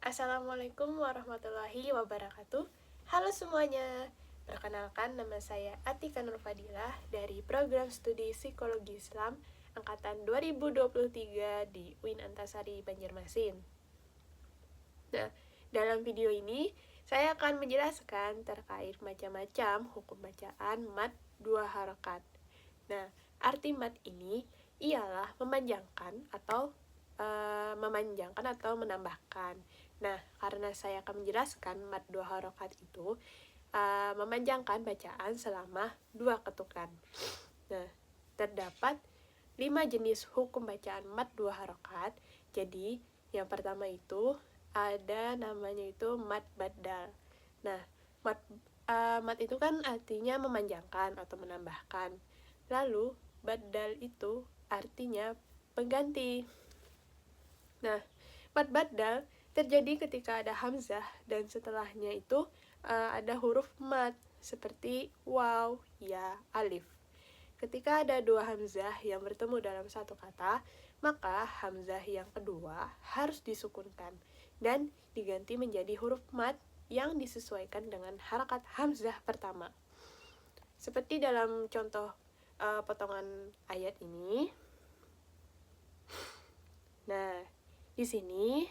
Assalamualaikum warahmatullahi wabarakatuh. Halo semuanya, perkenalkan nama saya Atika Nurfadilah dari Program Studi Psikologi Islam Angkatan 2023 di UIN Antasari Banjarmasin. Nah, dalam video ini saya akan menjelaskan terkait macam-macam hukum bacaan mad dua harokat. Nah, arti mad ini ialah memanjangkan atau menambahkan. Nah, karena saya akan menjelaskan mad dua harokat itu memanjangkan bacaan selama dua ketukan. Nah, terdapat 5 jenis hukum bacaan mad dua harokat. Jadi, yang pertama itu ada namanya itu mad badal. Nah, mad itu kan artinya memanjangkan atau menambahkan. Lalu, badal itu artinya pengganti. Nah, mad badal terjadi ketika ada hamzah dan setelahnya itu ada huruf mad seperti waw, ya, alif. Ketika ada dua hamzah yang bertemu dalam satu kata, maka hamzah yang kedua harus disukunkan dan diganti menjadi huruf mad yang disesuaikan dengan harakat hamzah pertama. Seperti dalam contoh potongan ayat ini. Nah, di sini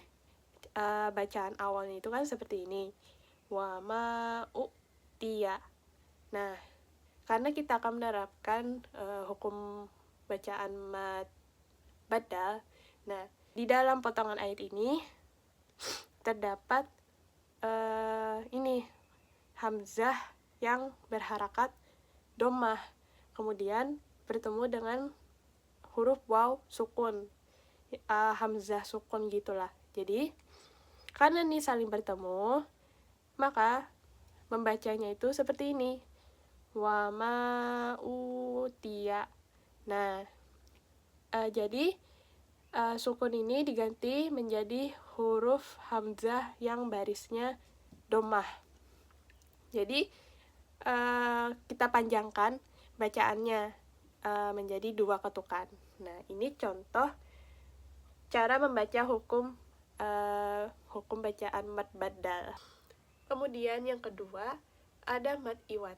bacaan awalnya itu kan seperti ini. Wa ma u'tiya. Nah, karena kita akan menerapkan hukum bacaan mad badal. Nah, di dalam potongan ayat ini terdapat hamzah yang berharakat dhammah, kemudian bertemu dengan huruf waw sukun, hamzah sukun gitulah. Jadi karena ini saling bertemu, maka membacanya itu seperti ini. Wa ma utiya. Nah, jadi sukun ini diganti menjadi huruf hamzah yang barisnya dhammah. Jadi kita panjangkan bacaannya menjadi dua ketukan. Nah, ini contoh cara membaca hukum bacaan mad badal. Kemudian yang kedua ada mad iwad.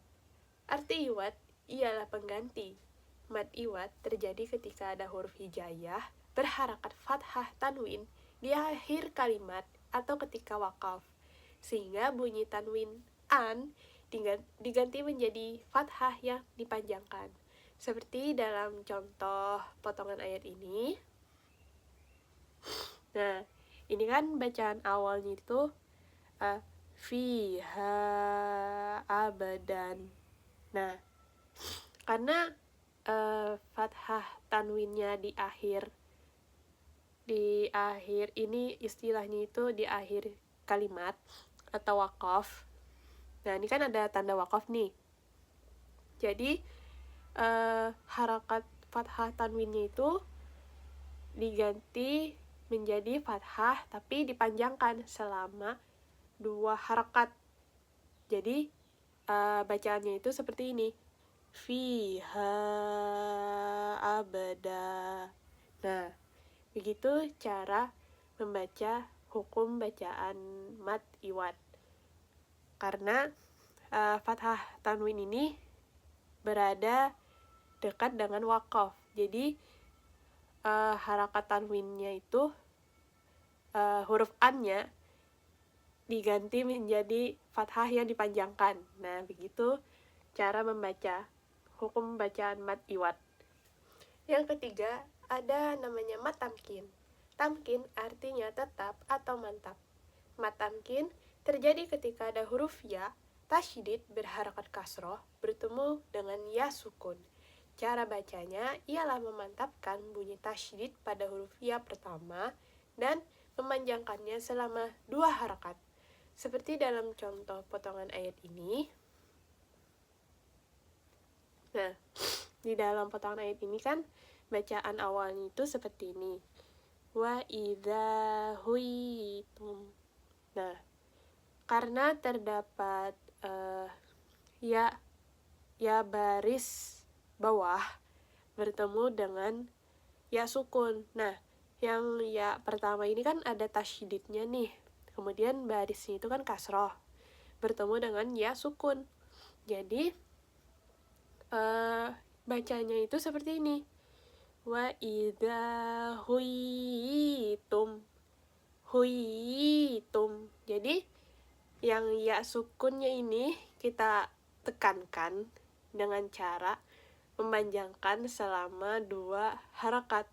Arti iwad ialah pengganti. Mad iwad terjadi ketika ada huruf hijaiyah berharakat fathah tanwin di akhir kalimat atau ketika wakaf, sehingga bunyi tanwin an diganti menjadi fathah yang dipanjangkan. Seperti dalam contoh potongan ayat ini. Nah, ini kan bacaan awalnya itu fiha abadan. Nah, karena fathah tanwinnya di akhir ini istilahnya itu di akhir kalimat atau wakaf. Nah, ini kan ada tanda wakaf nih. Jadi harakat fathah tanwinnya itu diganti menjadi fathah tapi dipanjangkan selama dua harakat. Jadi bacaannya itu seperti ini. Fiha abada. Nah, begitu cara membaca hukum bacaan mad iwad. Karena fathah tanwin ini berada dekat dengan wakaf. Jadi harakat tanwinnya itu huruf an-nya diganti menjadi fathah yang dipanjangkan. Nah, begitu cara membaca hukum bacaan mad iwad. Yang ketiga ada namanya mad tamkin. Tamkin artinya tetap atau mantap. Mad tamkin terjadi ketika ada huruf ya tasydid berharakat kasroh bertemu dengan ya sukun. Cara bacanya ialah memantapkan bunyi tasydid pada huruf ya pertama dan memanjangkannya selama dua harakat. Seperti dalam contoh potongan ayat ini. Nah, di dalam potongan ayat ini kan bacaan awalnya itu seperti ini. Wa idza huyitum. Nah, karena terdapat ya baris bawah bertemu dengan ya sukun. Nah, yang ya pertama ini kan ada tasydidnya nih. kemudian barisnya itu kan kasroh, bertemu dengan ya sukun. Jadi bacanya itu seperti ini. Wa idza huyitum. Huyitum. Jadi yang ya sukunnya ini kita tekankan dengan cara memanjangkan selama 2 harakat.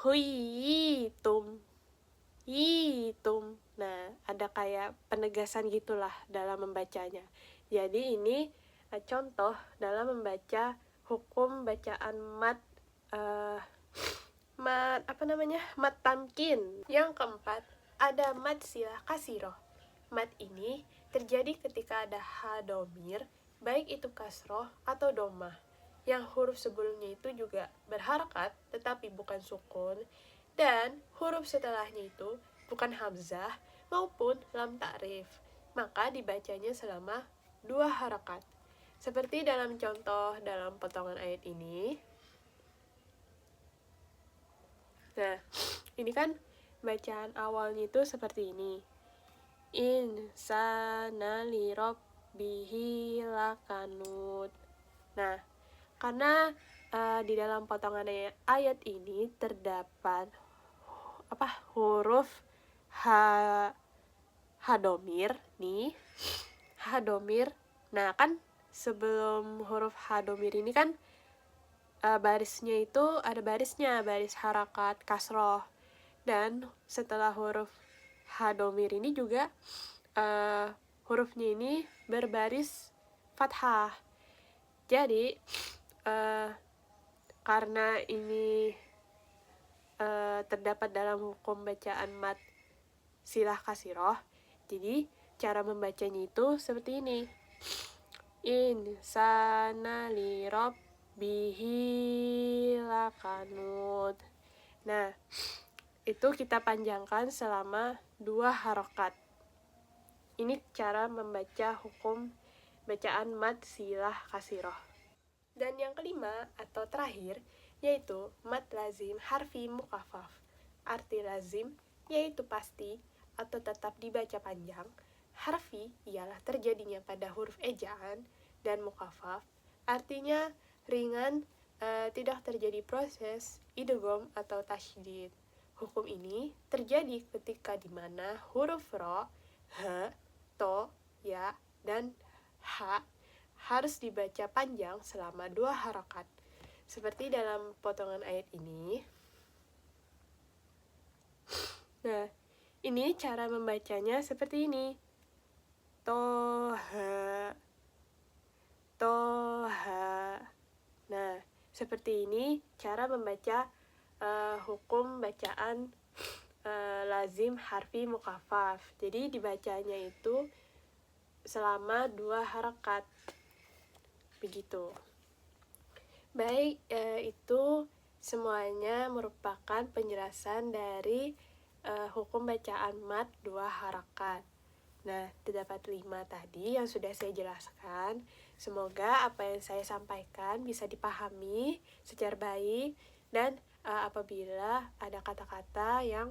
Huyitum. Yitum. Nah, ada kayak penegasan gitulah dalam membacanya. Jadi ini contoh dalam membaca hukum bacaan mat mat tamkin. Yang keempat, ada mat silah kasiroh. Mat ini terjadi ketika ada ha domir, baik itu kasroh atau domah, yang huruf sebelumnya itu juga berharakat tetapi bukan sukun, dan huruf setelahnya itu bukan hamzah maupun lam ta'rif, maka dibacanya selama 2 harakat. Seperti dalam contoh dalam potongan ayat ini. Nah, ini kan bacaan awalnya itu seperti ini. Insana li rabbihi lakanut. Nah, karena di dalam potongan ayat ini terdapat huruf hadomir nih, hadomir. Nah, kan sebelum huruf hadomir ini kan barisnya itu ada baris harakat kasroh, dan setelah huruf hadomir ini juga hurufnya ini berbaris fathah. Jadi karena ini terdapat dalam hukum bacaan mat silah kasiroh, jadi cara membacanya itu seperti ini. Insana li rabbihi lakanut. Nah, itu kita panjangkan selama 2 harokat. Ini cara membaca hukum bacaan mat silah kasiroh. Dan yang kelima atau terakhir yaitu mat lazim harfi mukafaf. Arti lazim yaitu pasti atau tetap dibaca panjang. Harfi ialah terjadinya pada huruf ejaan, dan mukafaf artinya ringan, tidak terjadi proses idgham atau tasydid. Hukum ini terjadi ketika di mana huruf ro, ha, to, ya, dan ha harus dibaca panjang selama 2 harakat. Seperti dalam potongan ayat ini. Nah, ini cara membacanya seperti ini. Toha, toha. Nah, seperti ini cara membaca hukum bacaan lazim harfi mukafaf. Jadi dibacanya itu selama 2 harakat. Begitu. Baik, itu semuanya merupakan penjelasan dari hukum bacaan mat 2 harakat. Nah, terdapat 5 tadi yang sudah saya jelaskan. Semoga apa yang saya sampaikan bisa dipahami secara baik, dan apabila ada kata-kata yang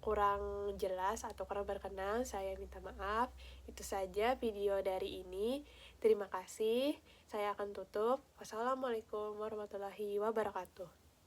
kurang jelas atau kurang berkenan, saya minta maaf. Itu saja video dari ini. Terima kasih. Saya akan tutup. Wassalamualaikum warahmatullahi wabarakatuh.